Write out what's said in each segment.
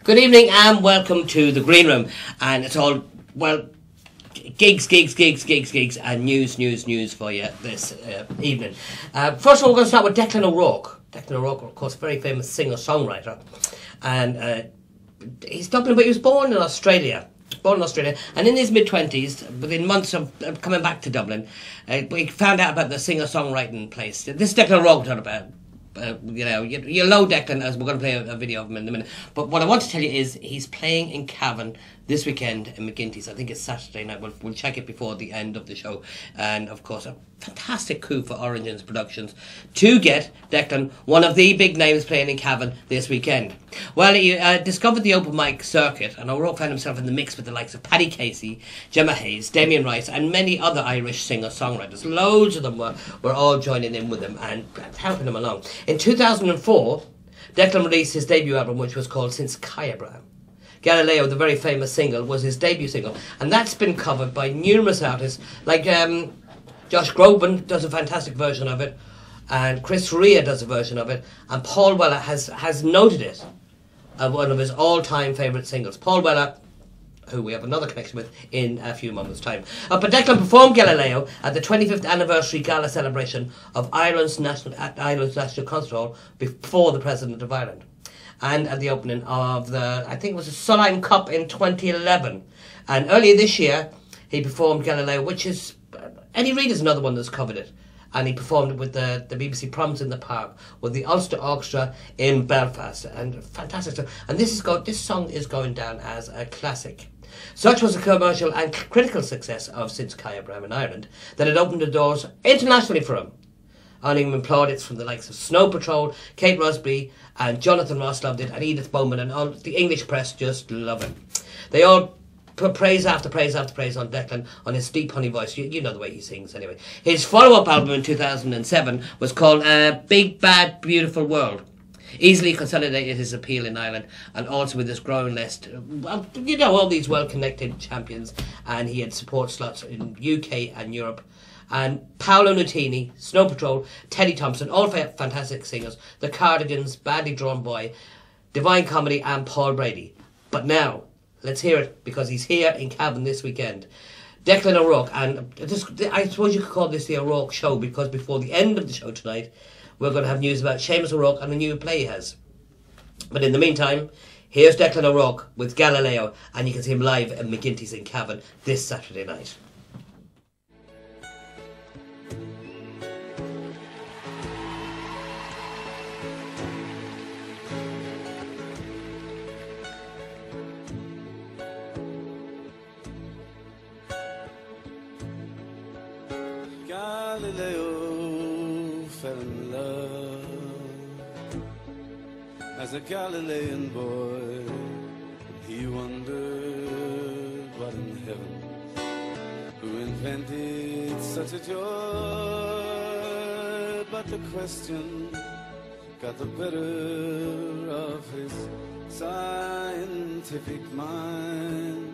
Good evening and welcome to the Green Room. And it's all, well, gigs and news for you this evening. First of all, we're going to start with Declan O'Rourke. Declan O'Rourke, of course, very famous singer-songwriter. And he's Dublin, but he was born in Australia. And in his mid-20s, within months of coming back to Dublin, we found out about the singer-songwriting place. This is Declan O'Rourke talking about. You know Declan, as we're going to play a video of him in a minute. But what I want to tell you is he's playing in Cavan this weekend in McGinty's. I think it's Saturday night. We'll check it before the end of the show. And of course, a fantastic coup for Origins Productions to get Declan one of the big names playing in Cavan this weekend. Well, he discovered the open mic circuit, and O'Rourke found himself in the mix with the likes of Paddy Casey, Gemma Hayes, Damien Rice, and many other Irish singer-songwriters. Loads of them were all joining in with him and helping him along. In 2004, Declan released his debut album, which was called Since Kyabram. Galileo, the very famous single, was his debut single, and that's been covered by numerous artists, like Josh Groban does a fantastic version of it, and Chris Rea does a version of it, and Paul Weller has noted it as one of his all-time favourite singles. Paul Weller, who we have another connection with in a few moments' time. But Declan performed Galileo at the 25th anniversary gala celebration of Ireland's National Concert Hall before the President of Ireland, and at the opening of I think it was the Sunline Cup in 2011. And earlier this year, he performed Galileo, which is, Eddie Reid is another one that's covered it. And he performed it with the BBC Proms in the Park, with the Ulster Orchestra in Belfast. And fantastic stuff. And this song is going down as a classic. Such was the commercial and critical success of Since Kyabram in Ireland that it opened the doors internationally for him, earning him plaudits from the likes of Snow Patrol, Kate Rusby, and Jonathan Ross loved it, and Edith Bowman, and all the English press just love him. They all put praise after praise after praise on Declan, on his deep honey voice. You know the way he sings anyway. His follow-up album in 2007 was called Big Bad Beautiful World. Easily consolidated his appeal in Ireland, and also with his growing list, well, all these well-connected champions, and he had support slots in UK and Europe. And Paolo Nutini, Snow Patrol, Teddy Thompson, all fantastic singers, The Cardigans, Badly Drawn Boy, Divine Comedy, and Paul Brady. But now, let's hear it, because he's here in Cavan this weekend. Declan O'Rourke, and I suppose you could call this the O'Rourke Show, because before the end of the show tonight, we're going to have news about Seamus O'Rourke and the new play he has. But in the meantime, here's Declan O'Rourke with Galileo, and you can see him live at McGinty's in Cavan this Saturday night. Galileo fell in love as a Galilean boy. He wondered what in heaven, who invented such a joy. But the question got the better of his scientific mind,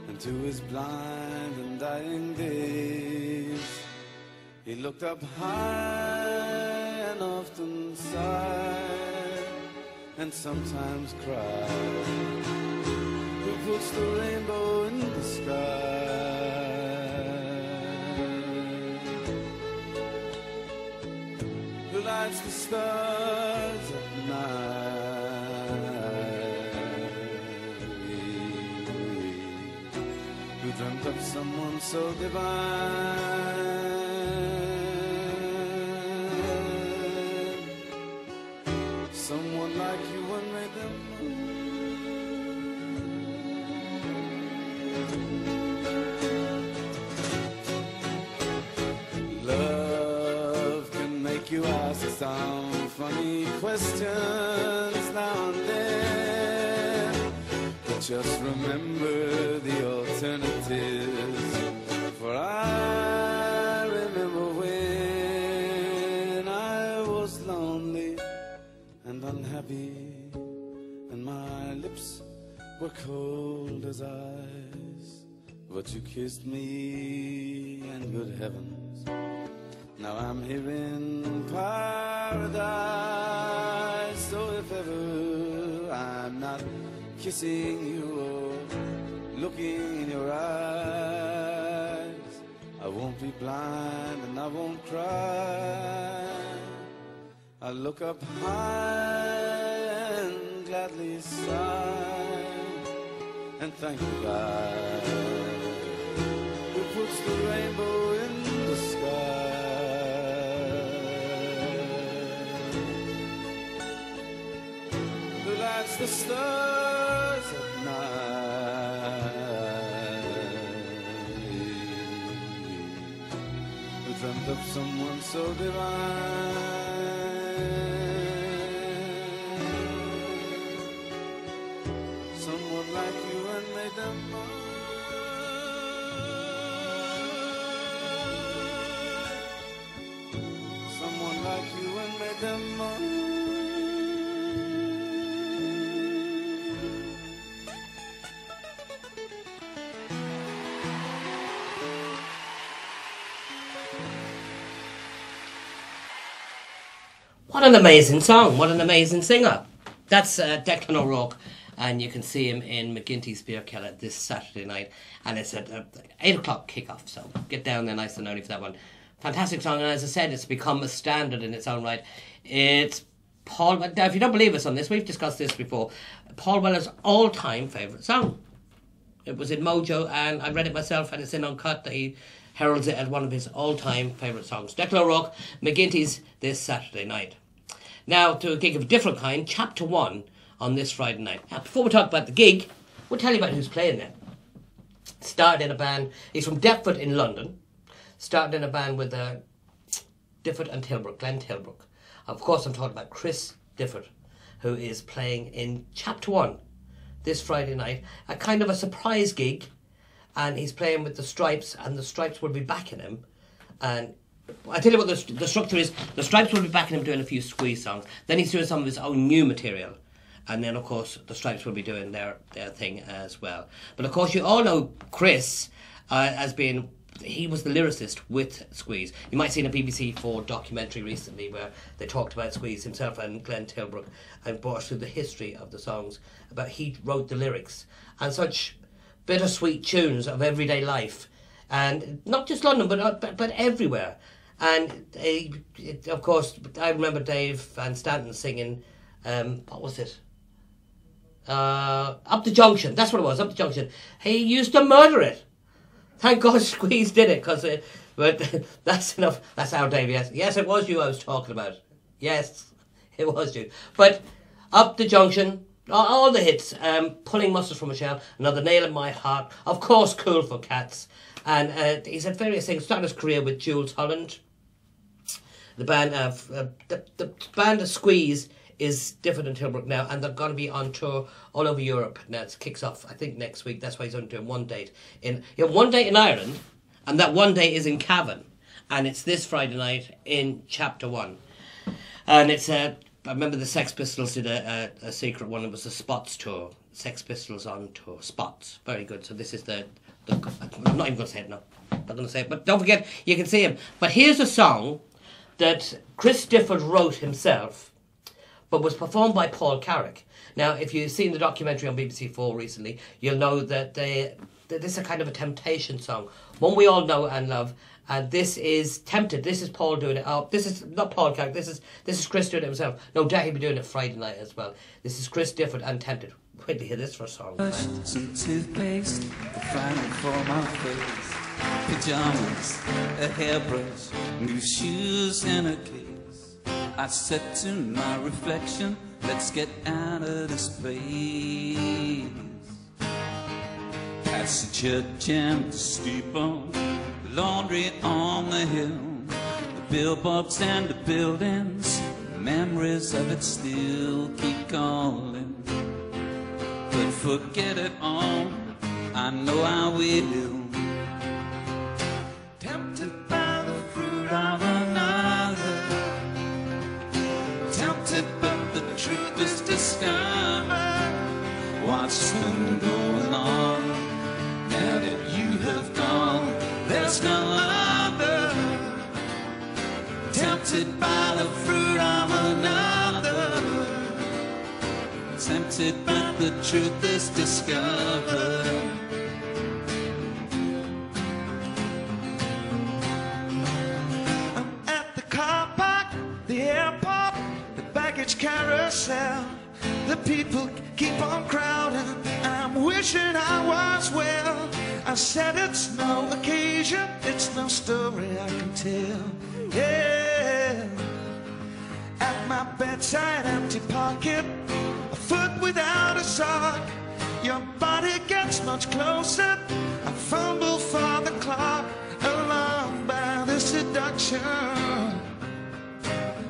and to his blind and dying days he looked up high and often sighed, and sometimes cried. Who puts the rainbow in the sky? Who lights the stars at night? Who dreamt of someone so divine? Someone like you and made them move. Love can make you ask some funny questions now and then, but just remember the alternatives. For I remember when I was lonely and unhappy, and my lips were cold as ice, but you kissed me, and good heavens, now I'm here in paradise. So if ever I'm not kissing you or looking in your eyes. I won't be blind and I won't cry. I look up high and gladly sigh and thank you, God, who puts the rainbow in the sky, who lights the stars at night, who dreamt of someone so divine. Someone like you and made them mine. Someone like you and made them mine. What an amazing song, what an amazing singer. That's Declan O'Rourke, and you can see him in McGinty's Beer Keller this Saturday night, and it's at 8 o'clock kick-off, so get down there nice and early for that one. Fantastic song, and as I said, it's become a standard in its own right. It's Paul, now if you don't believe us on this, we've discussed this before, Paul Weller's all-time favourite song. It was in Mojo, and I read it myself, and it's in Uncut that he heralds it as one of his all-time favourite songs. Declan O'Rourke, McGinty's this Saturday night. Now, to a gig of a different kind, Chapter 1 on this Friday night. Now, before we talk about the gig, we'll tell you about who's playing there. Started in a band, he's from Deptford in London. Started in a band with Difford and Tilbrook, Glenn Tilbrook. Of course, I'm talking about Chris Difford, who is playing in Chapter 1 this Friday night. A kind of a surprise gig, and he's playing with the Stripes, and the Stripes will be backing him. And I tell you what the structure is. The Stripes will be backing him doing a few Squeeze songs. Then he's doing some of his own new material. And then, of course, the Stripes will be doing their thing as well. But, of course, you all know Chris as being... He was the lyricist with Squeeze. You might have seen a BBC4 documentary recently where they talked about Squeeze himself and Glenn Tilbrook and brought us through the history of the songs. About he wrote the lyrics. And such bittersweet tunes of everyday life. And not just London, but everywhere. And, of course, I remember Dave Van Stanton singing, what was it? Up the Junction. That's what it was, Up the Junction. He used to murder it. Thank God Squeeze did it, but that's enough. That's our Dave, yes. Yes, it was you I was talking about. Yes, it was you. But Up the Junction, all the hits. Pulling Mustard from a Shell, Another Nail in My Heart. Of course, Cool for Cats. And he's had various things. Started his career with Jules Holland. The band the band of Squeeze is Difford and Tilbrook now, and they're going to be on tour all over Europe. Now it kicks off, I think, next week. That's why he's only doing one date in Ireland, and that one date is in Cavan, and it's this Friday night in Chapter 1. And it's I remember the Sex Pistols did a secret one. It was the Spots tour. Sex Pistols on tour. Spots, very good. So this is the I'm not even going to say it now. I'm not going to say it, but don't forget you can see him. But here's a song that Chris Difford wrote himself, but was performed by Paul Carrick. Now, if you've seen the documentary on BBC4 recently, you'll know that this is a kind of a temptation song, one we all know and love. And this is Tempted. This is Paul doing it. Oh, this is not Paul Carrick. This is Chris doing it himself. No doubt he'll be doing it Friday night as well. This is Chris Difford and Tempted. Wait to hear this for a song. Some toothpaste, the final for my face. Pajamas, a hairbrush, new shoes and a case. I said to my reflection, let's get out of this place. Past the church and the steeple, the laundry on the hill, the billboards and the buildings, the memories of it still keep calling. But forget it all, I know I will. Tempted by the fruit of another, tempted but the truth is discovered. What's been going on, now that you have gone, there's no other. Tempted by the fruit of another, tempted tempted, but the truth is discovered. I'm at the car park, the airport, the baggage carousel. The people keep on crowding, I'm wishing I was well. I said it's no occasion, it's no story I can tell. Yeah. At my bedside, empty pocket, a foot without a sock. Your body gets much closer, I fumble for the clock. Alarmed by the seduction,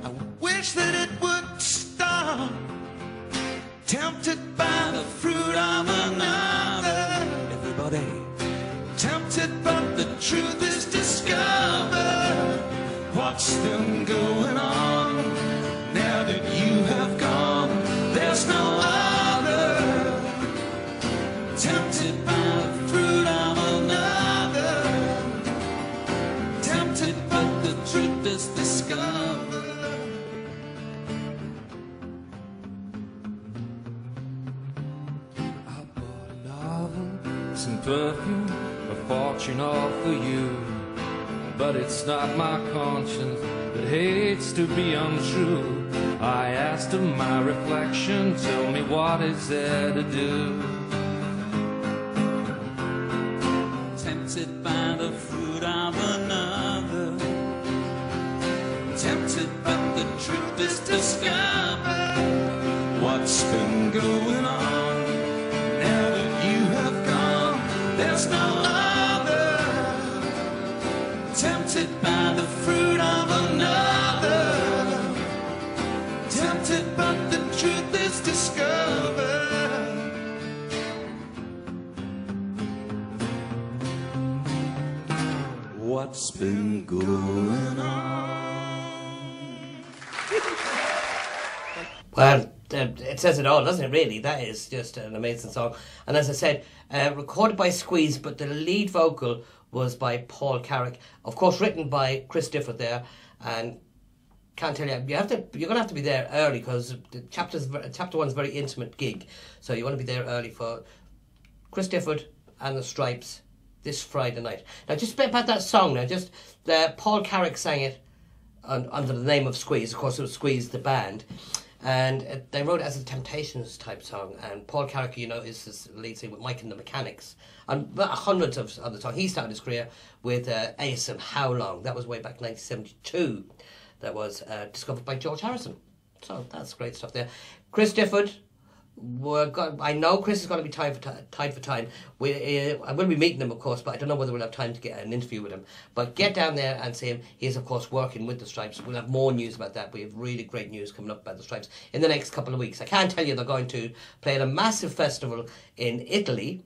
I wish that it would stop. Tempted by the fruit of another. Everybody. Tempted, but the truth is discovered. What's been going on? Now that you have gone, there's no other. Tempted by the fruit of another. Tempted, but the truth is discovered. Some perfume, a fortune all for you. But it's not my conscience that hates to be untrue. I asked of my reflection, tell me what is there to do. Tempted by the fruit of another. Tempted, but the truth is discovered. What's been going on? Now that you have gone, there's no other. Tempted by the fruit of another. Tempted, but the truth is discovered. What's been going on? Well, it says it all, doesn't it, really? That is just an amazing song. And as I said, recorded by Squeeze, but the lead vocal was by Paul Cox. Of course, written by Chris Difford there. And can't tell you, you're going to have to be there early because chapter one's a very intimate gig. So you want to be there early for Chris Difford and the Stripes this Friday night. Now, just a bit about that song now. Just Paul Cox sang it under the name of Squeeze. Of course, it was Squeeze, the band. And they wrote it as a Temptations type song. And Paul Cox, you know, is this lead singer with Mike and the Mechanics. And hundreds of other songs. He started his career with Ace and How Long. That was way back 1972. That was discovered by George Harrison. So that's great stuff there. Chris Difford. I know Chris is going to be tied for time. I will be meeting him, of course, but I don't know whether we'll have time to get an interview with him. But get down there and see him. He is, of course, working with the Stripes. We'll have more news about that. We have really great news coming up about the Stripes in the next couple of weeks. I can't tell you they're going to play at a massive festival in Italy.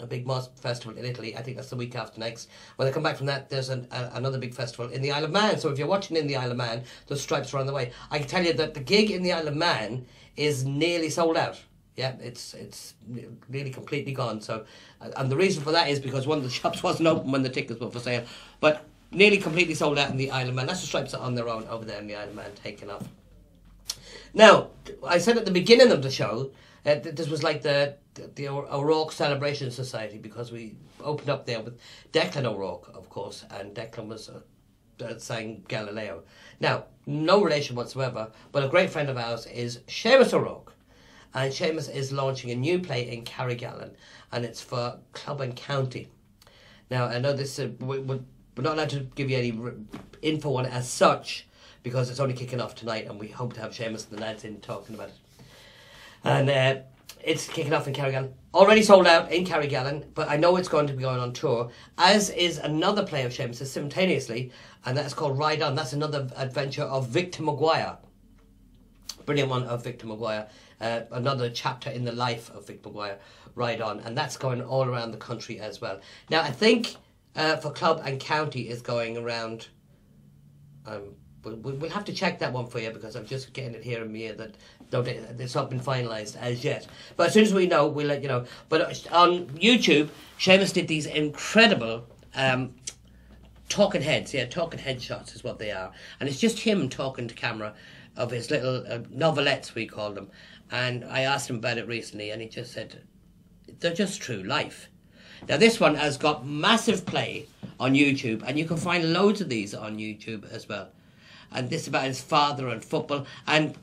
A big festival in Italy. I think that's the week after next. When they come back from that, there's another big festival in the Isle of Man. So if you're watching in the Isle of Man, the Stripes are on the way. I can tell you that the gig in the Isle of Man is nearly sold out. Yeah, it's nearly completely gone. So, and the reason for that is because one of the shops wasn't open when the tickets were for sale. But nearly completely sold out in the Isle of Man. That's the Stripes are on their own over there in the Isle of Man, taking off. Now, I said at the beginning of the show, this was like the O'Rourke Celebration Society, because we opened up there with Declan O'Rourke, of course, and Declan was sang Galileo. Now, no relation whatsoever, but a great friend of ours is Seamus O'Rourke. And Seamus is launching a new play in Carrigallen, and it's for Club and County. Now, I know this we're not allowed to give you any info on it as such, because it's only kicking off tonight, and we hope to have Seamus and the lads in talking about it. And it's kicking off in Carrigallen. Already sold out in Carrigallen, but I know it's going to be going on tour, as is another play of Seamus's simultaneously, and that's called Ride On. That's another adventure of Victor Maguire. Brilliant one of Victor Maguire. Another chapter in the life of Victor Maguire, Ride On. And that's going all around the country as well. Now, I think for Club and County is going around... We'll have to check that one for you, because I'm just getting it here in my ear that it's not been finalised as yet. But as soon as we know, we'll let you know. But on YouTube, Seamus did these incredible talking heads. Yeah, talking head shots is what they are. And it's just him talking to camera of his little novelettes, we call them. And I asked him about it recently, and he just said, they're just true life. Now, this one has got massive play on YouTube, and you can find loads of these on YouTube as well. And this is about his father and football, and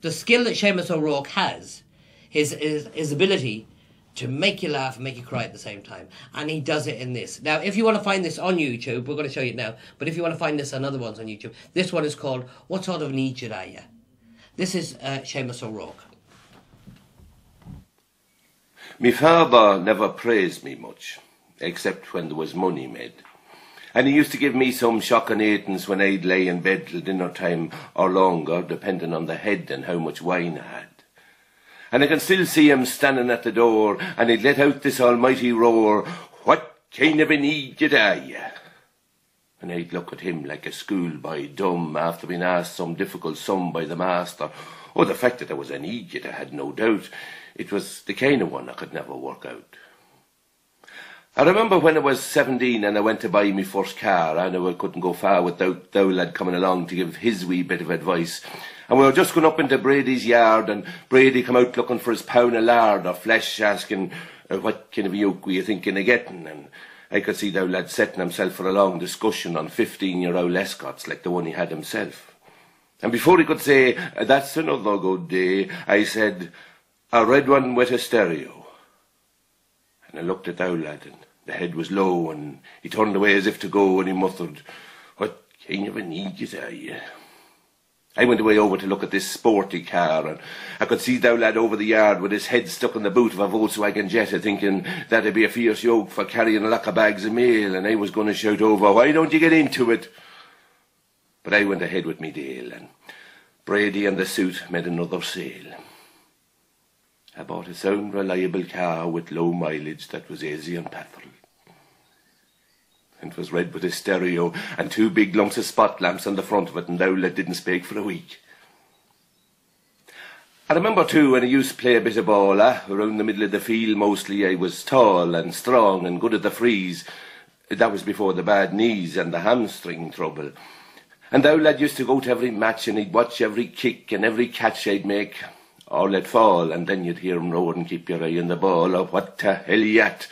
the skill that Seamus O'Rourke has, his ability to make you laugh and make you cry at the same time. And he does it in this. Now, if you want to find this on YouTube, we're going to show you it now, but if you want to find this on other ones on YouTube, this one is called What Sort of an Idiot Are You? This is Seamus O'Rourke. Me father never praised me much, except when there was money made. And he used to give me some shocking eightens when I'd lay in bed till dinner time or longer, depending on the head and how much wine I had. And I can still see him standing at the door, and he'd let out this almighty roar, "What kind of an idiot are you?" And I'd look at him like a schoolboy, dumb, after being asked some difficult sum by the master. Oh, the fact that I was an idiot, I had no doubt. It was the kind of one I could never work out. I remember when I was 17 and I went to buy my first car. I knew I couldn't go far without the lad coming along to give his wee bit of advice. And we were just going up into Brady's yard, and Brady come out looking for his pound of lard or flesh, asking what kind of a yoke were you thinking of getting. And I could see the lad setting himself for a long discussion on 15-year-old Escots like the one he had himself. And before he could say, "That's another good day," I said, "A red one with a stereo." And I looked at the lad, and the head was low, and he turned away as if to go, and he muttered, "What kind of an idiot are you?" I went away over to look at this sporty car, and I could see the lad over the yard with his head stuck in the boot of a Volkswagen Jetta, thinking that'd be a fierce yoke for carrying a lock of bags of mail, and I was going to shout over, "Why don't you get into it?" But I went ahead with me deal, and Brady and the suit made another sale. I bought a sound, reliable car with low mileage that was easy on petrol. And it was red with a stereo and 2 big lumps of spot lamps on the front of it, and the outlet didn't speak for a week. I remember too when I used to play a bit of ball, around the middle of the field mostly. I was tall and strong and good at the freeze. That was before the bad knees and the hamstring trouble. And the lad used to go to every match, and he'd watch every kick and every catch I'd make, or let fall, and then you'd hear him roar and keep your eye on the ball, or "What the hell you at?"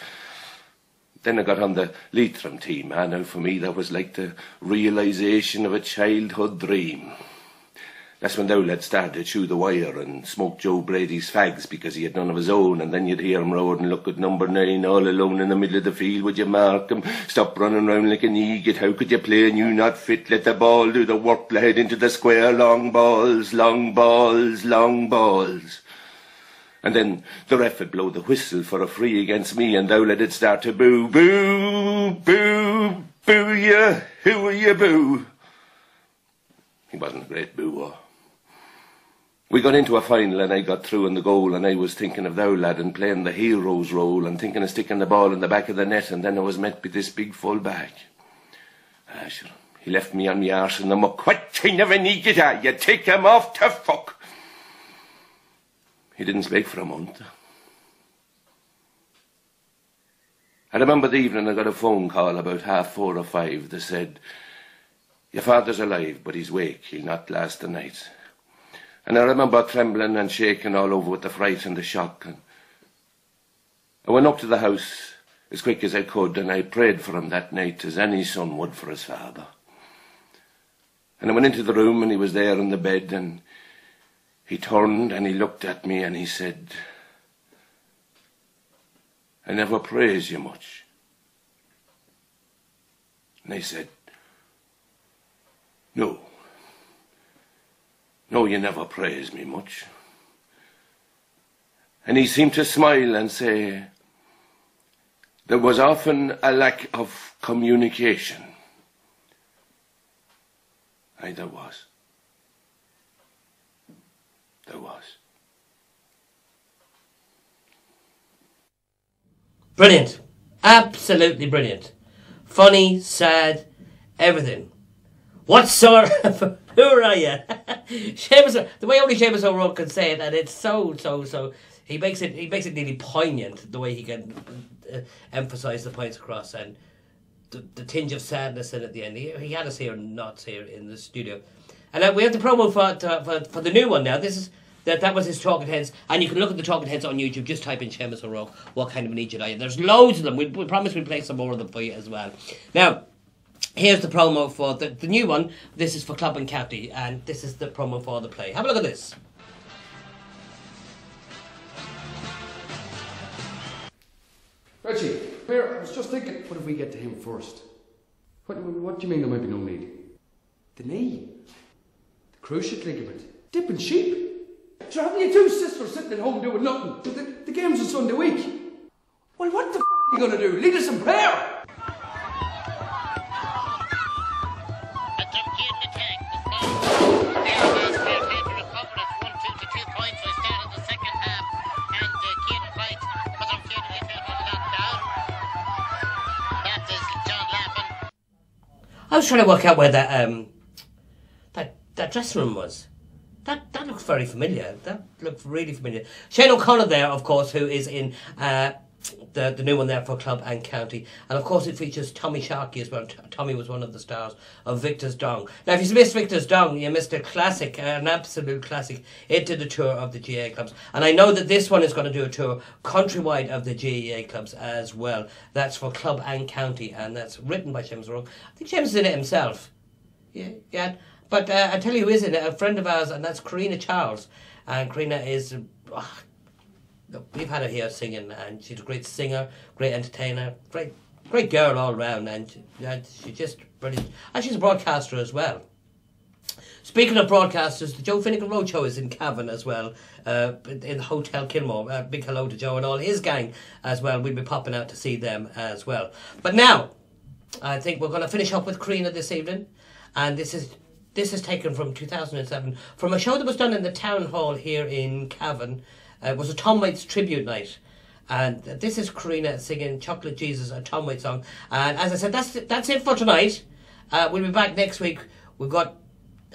Then I got on the Leitrim team, and now for me that was like the realisation of a childhood dream. That's when the lad started to chew the wire and smoke Joe Brady's fags because he had none of his own, and then you'd hear him roar and look at number 9 all alone in the middle of the field. "Would you mark him? Stop running round like an idiot. How could you play and you not fit? Let the ball do the work. Head into the square. Long balls, long balls, long balls." And then the ref would blow the whistle for a free against me, and Dowlad would start to boo, "Boo, boo, boo you, who are you, boo?" He wasn't a great booer. We got into a final, and I got through in the goal, and I was thinking of Dowlad and playing the hero's role and thinking of sticking the ball in the back of the net, and then I was met with this big full back. Sure, he left me on my arse in the muck. "What kind of an idiot are you? Take him off to fuck." He didn't speak for a month. I remember the evening I got a phone call about 4:30 or 5. They said, "Your father's alive, but he's wake. He'll not last the night." And I remember trembling and shaking all over with the fright and the shock. And I went up to the house as quick as I could, and I prayed for him that night as any son would for his father. And I went into the room, and he was there in the bed, and he turned and he looked at me and he said, "I never praise you much." And I said, No, you never praise me much." And he seemed to smile and say, "There was often a lack of communication." Aye, there was. There was. Brilliant. Absolutely brilliant. Funny, sad, everything. What sort of... Who are you? Seamus, the way only Seamus O'Rourke can say it, and it's so... He makes it nearly poignant, the way he can emphasise the points across, and the tinge of sadness in at the end. He had us here, not here in the studio. And we have the promo for the new one now. This is that was his Talking Heads, and you can look at the Talking Heads on YouTube. Just type in Seamus O'Rourke, what kind of an idiot are you? There's loads of them. We promise we'll play some more of them for you as well. Now, here's the promo for the new one. This is for Club and County, and this is the promo for the play. Have a look at this. Reggie, here, I was just thinking, what if we get to him first? What do you mean there might be no need? The knee? The cruciate ligament? Dipping sheep? Sure, haven't you two sisters sitting at home doing nothing? The game's on Sunday week. Well, what the f*** are you going to do? Lead us in prayer? I was trying to work out where that dressing room was. That looks very familiar. That looks really familiar. Shane O'Connor there, of course, who is in the new one there for Club and County. And, of course, it features Tommy Sharkey as well. Tommy was one of the stars of Victor's Dong. Now, if you missed Victor's Dong, you missed a classic, an absolute classic. It did a tour of the GAA clubs. And I know that this one is going to do a tour countrywide of the GAA clubs as well. That's for Club and County, and that's written by Seamus O'Rourke. I think Seamus is in it himself. Yeah. But I tell you who is in it, a friend of ours, and that's Karina Charles. And Karina is... we've had her here singing, and she's a great singer, great entertainer, great girl all round, and she's just brilliant. And she's a broadcaster as well. Speaking of broadcasters, the Joe Finnegan Roadshow is in Cavan as well, in the Hotel Kilmore. Big hello to Joe and all his gang as well. We'll be popping out to see them as well. But now, I think we're going to finish up with Karina this evening, and this is taken from 2007, from a show that was done in the town hall here in Cavan. It was a Tom Waits tribute night. And this is Karina singing Chocolate Jesus, a Tom Waits song. And as I said, that's it for tonight. We'll be back next week. We've got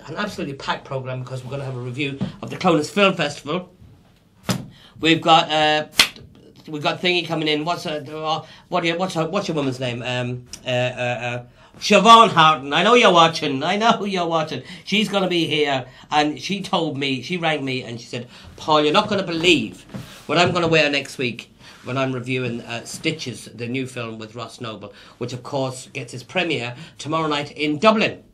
an absolutely packed programme because we're going to have a review of the Clonus Film Festival. We've got Thingy coming in. What's your woman's name? Siobhan Harton, I know you're watching. She's going to be here, and she rang me and she said, Paul, you're not going to believe what I'm going to wear next week when I'm reviewing Stitches, the new film with Ross Noble, which of course gets its premiere tomorrow night in Dublin.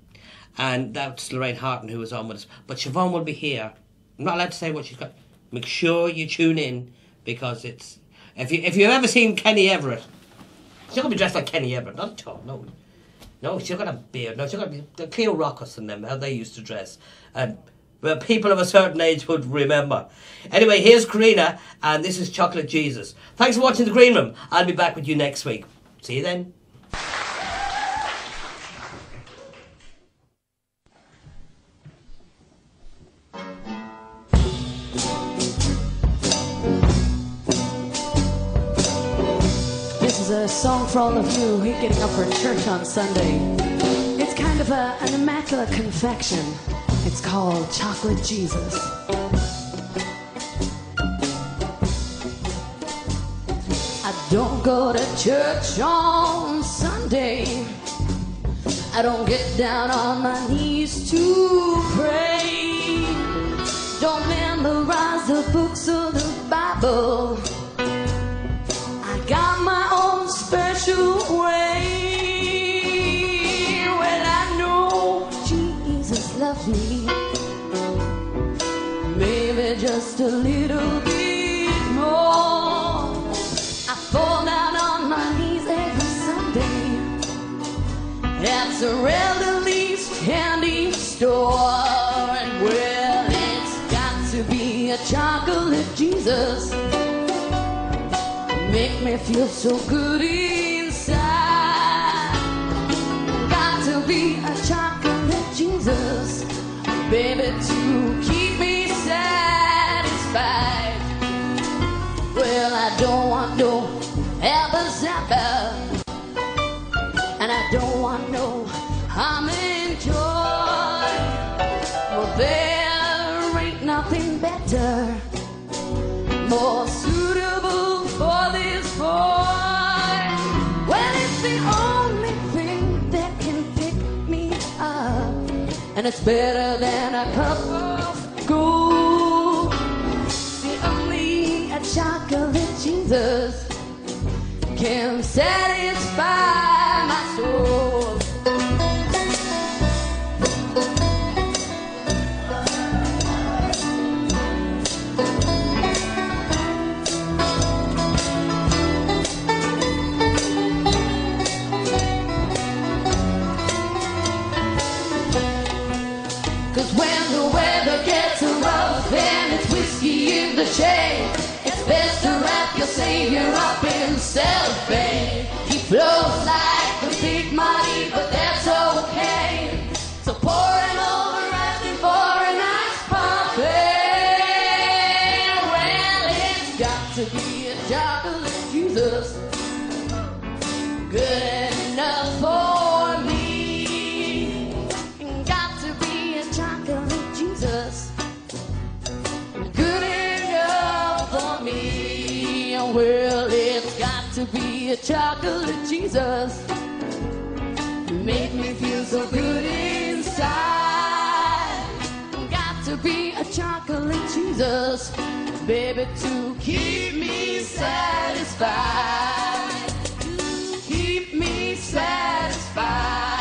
And that's Lorraine Harton who was on with us. But Siobhan will be here. I'm not allowed to say what she's got. Make sure you tune in, because it's... If you've ever seen Kenny Everett, she's not going to be dressed like Kenny Everett, not at all, no. No, she's got a beard. No, she's got the Cleo Rockus and them, how they used to dress. Well, people of a certain age would remember. Anyway, here's Karina, and this is Chocolate Jesus. Thanks for watching The Green Room. I'll be back with you next week. See you then. This is a song for all of you who are getting up for church on Sunday. It's kind of an immaculate confection. It's called Chocolate Jesus. I don't go to church on Sunday. I don't get down on my knees to pray. Don't memorize the books of the Bible. Got my own special way. Well, I know Jesus loves me, maybe just a little bit more. I fall down on my knees every Sunday at the Relief's candy store. And well, it's got to be a chocolate Jesus. Make me feel so good inside. Got to be a chocolate Jesus, baby, to keep me satisfied. Well, I don't want no Abba Zappa, and I don't want no almond joy. Well, there ain't nothing better, more suitable for this boy. Well, it's the only thing that can pick me up and it's better than a cup of gold. See, only a chocolate Jesus can satisfy my soul. Cause when the weather gets rough and it's whiskey in the shade, it's best to wrap your savior up in cellophane. He flows like the big money, but that's okay. So pour him over asking for a nice parfait. Well, it's got to be a chocolate Jesus, good enough for me. Got to be a chocolate Jesus, good enough for me. Well, it's got to be a chocolate Jesus, make me feel so good inside. Got to be a chocolate Jesus, baby, to keep me satisfied. Keep me satisfied.